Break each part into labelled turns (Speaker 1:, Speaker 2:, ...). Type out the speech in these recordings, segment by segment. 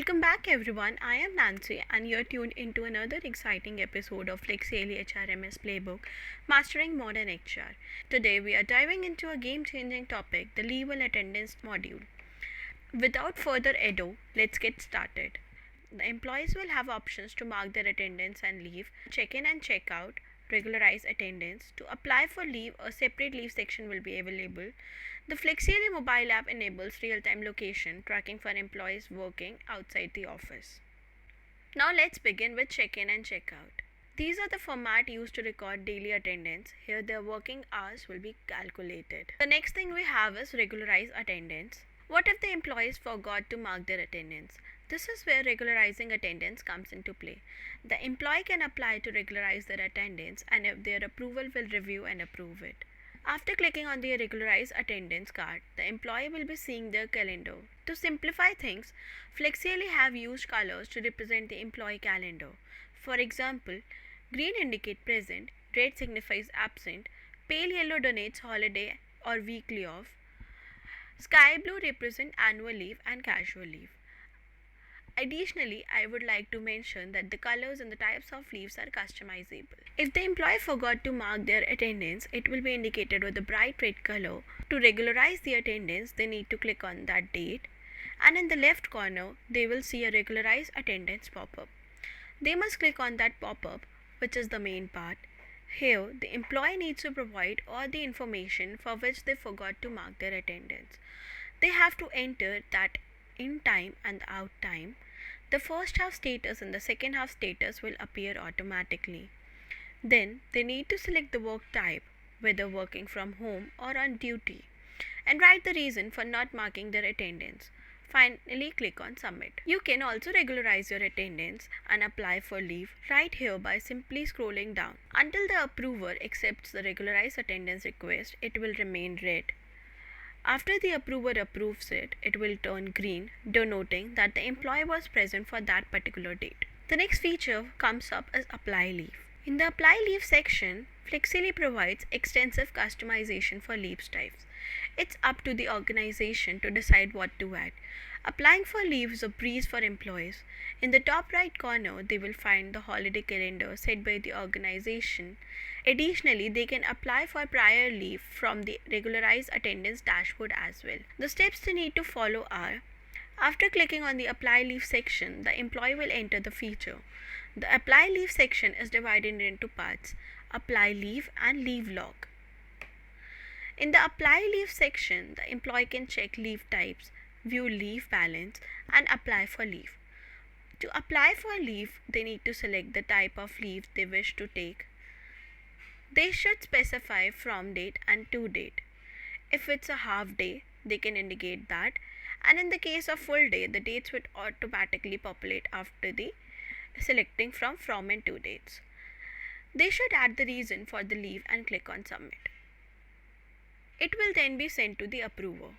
Speaker 1: Welcome back everyone. I am Nancy and you're tuned into another exciting episode of Flexi HRMS Playbook, Mastering Modern HR. Today we are diving into a game-changing topic, the leave attendance module. Without further ado, let's get started. The employees will have options to mark their attendance and leave, check in and check out, regularize attendance. To apply for leave, a separate leave section will be available. The Flexi mobile app enables real-time location tracking for employees working outside the office. Now let's begin with check-in and check-out. These are the format used to record daily attendance. Here their working hours will be calculated. The next thing we have is regularize attendance. What if the employees forgot to mark their attendance? This is where regularizing attendance comes into play. The employee can apply to regularize their attendance, and if their approval will review and approve it. After clicking on the Regularize Attendance card, the employee will be seeing their calendar. To simplify things, Flexi have used colors to represent the employee calendar. For example, green indicates present, red signifies absent, pale yellow denotes holiday or weekly off, sky blue represents annual leave and casual leave. Additionally, I would like to mention that the colors and the types of leaves are customizable. If the employee forgot to mark their attendance, it will be indicated with a bright red color. To regularize the attendance, they need to click on that date, and in the left corner, they will see a regularize attendance pop-up. They must click on that pop-up, which is the main part. Here, the employee needs to provide all the information for which they forgot to mark their attendance. They have to enter that in time and out time. The first half status and the second half status will appear automatically. Then they need to select the work type, whether working from home or on duty, and write the reason for not marking their attendance. Finally, click on submit. You can also regularize your attendance and apply for leave right here by simply scrolling down. Until the approver accepts the regularized attendance request, it will remain red. After the approver approves it, it will turn green, denoting that the employee was present for that particular date. The next feature comes up as Apply Leave. In the Apply Leave section, Flexi provides extensive customization for leave types. It's up to the organization to decide what to add. Applying for leave is a breeze for employees. In the top right corner, they will find the holiday calendar set by the organization. Additionally, they can apply for prior leave from the regularized attendance dashboard as well. The steps they need to follow are: after clicking on the Apply Leave section, the employee will enter the feature. The Apply Leave section is divided into parts: Apply Leave and Leave Log. In the Apply Leave section, the employee can check leave types, view leave balance, and apply for leave. To apply for leave, they need to select the type of leave they wish to take. They should specify from date and to date. If it's a half day, they can indicate that, and in the case of full day, the dates would automatically populate after the selecting from and to dates. They should add the reason for the leave and click on submit. It will then be sent to the approver.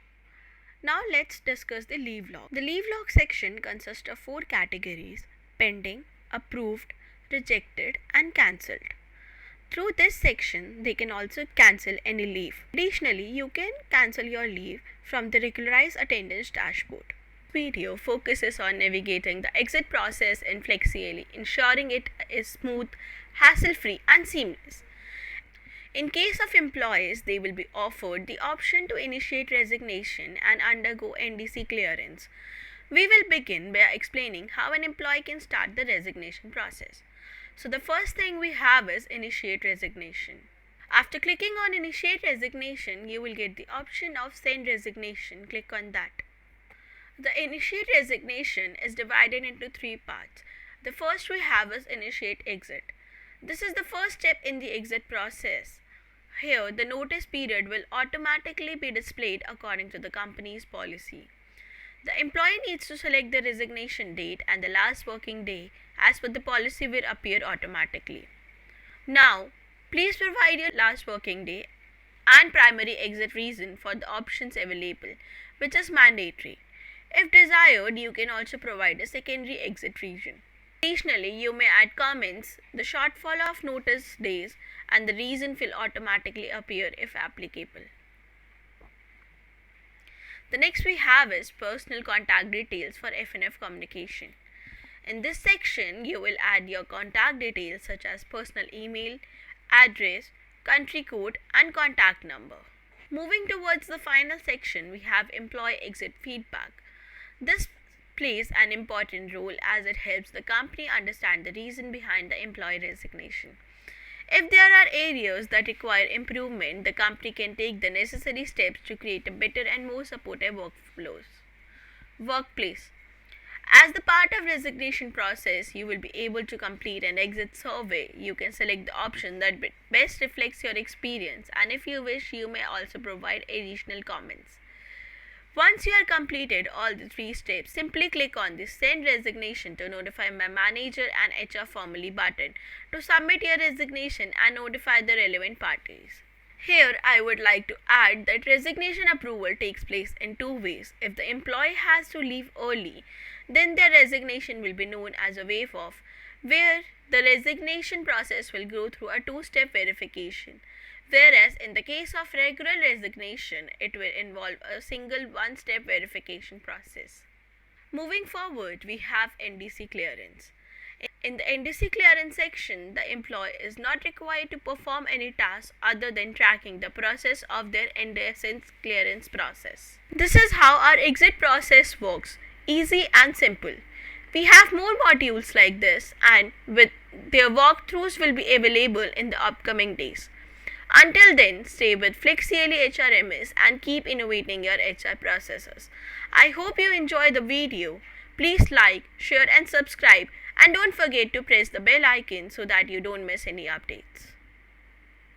Speaker 1: Now let's discuss the leave log. The leave log section consists of 4 categories: pending, approved, rejected, and cancelled. Through this section, they can also cancel any leave. Additionally, you can cancel your leave from the regularized attendance dashboard. This video focuses on navigating the exit process in Flexi, ensuring it is smooth, hassle-free, and seamless. In case of employees, they will be offered the option to initiate resignation and undergo NDC Clearance. We will begin by explaining how an employee can start the resignation process. So the first thing we have is Initiate Resignation. After clicking on Initiate Resignation, you will get the option of Send Resignation. Click on that. The Initiate Resignation is divided into 3 parts. The first we have is Initiate Exit. This is the first step in the exit process. Here, the notice period will automatically be displayed according to the company's policy. The employee needs to select the resignation date, and the last working day as per the policy will appear automatically. Now, please provide your last working day and primary exit reason for the options available, which is mandatory. If desired, you can also provide a secondary exit reason. Additionally, you may add comments. The shortfall of notice days and the reason will automatically appear if applicable. The next we have is personal contact details for FNF communication. In this section, you will add your contact details such as personal email, address, country code, and contact number. Moving towards the final section, we have employee exit feedback. This plays an important role as it helps the company understand the reason behind the employee resignation. If there are areas that require improvement, the company can take the necessary steps to create a better and more supportive workplace. As the part of resignation process, you will be able to complete an exit survey. You can select the option that best reflects your experience, and if you wish, you may also provide additional comments. Once you are completed all the 3 steps, simply click on the Send Resignation to notify my manager and HR formally button to submit your resignation and notify the relevant parties. Here, I would like to add that resignation approval takes place in 2 ways. If the employee has to leave early, then their resignation will be known as a waive off, where the resignation process will go through a 2-step verification. Whereas in the case of regular resignation, it will involve a single 1-step verification process. Moving forward, we have NDC Clearance. In the NDC Clearance section, the employee is not required to perform any task other than tracking the process of their NDC Clearance process. This is how our exit process works, easy and simple. We have more modules like this, and with their walkthroughs will be available in the upcoming days. Until then, stay with FlexCLE HRMS and keep innovating your HR processes. I hope you enjoy the video. Please like, share and subscribe, and don't forget to press the bell icon so that you don't miss any updates.